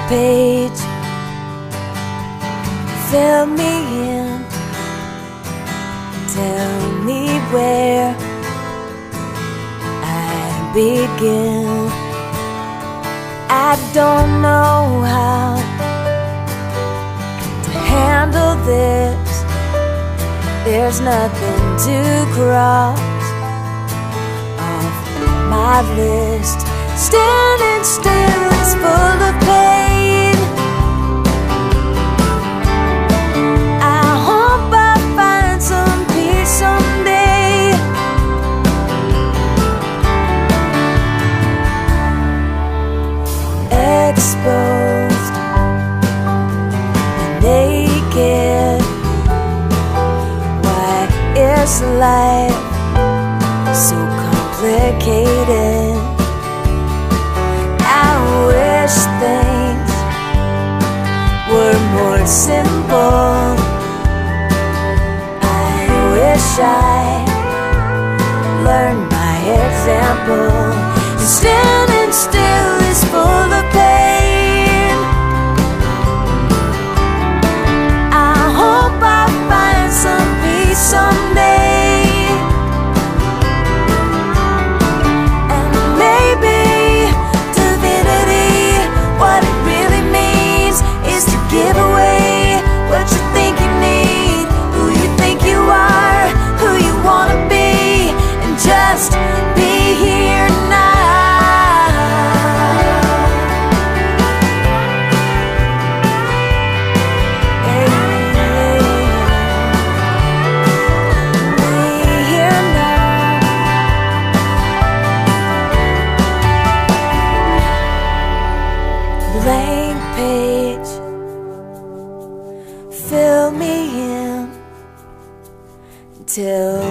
page, fill me in, tell me where I begin. I don't know how to handle this. There's nothing to cross off my list. Standing still is full of pain. I hope I find some peace someday. Exposed and naked. Why is life so complicated? I wish things were more simple. I wish I learned my example. And standing still is full of pain. I hope I find some peace someday. And maybe divinity, what it really means is to give away what you think you need, who you think you are, who you wanna be, and just be here now. Blank page, fill me in, till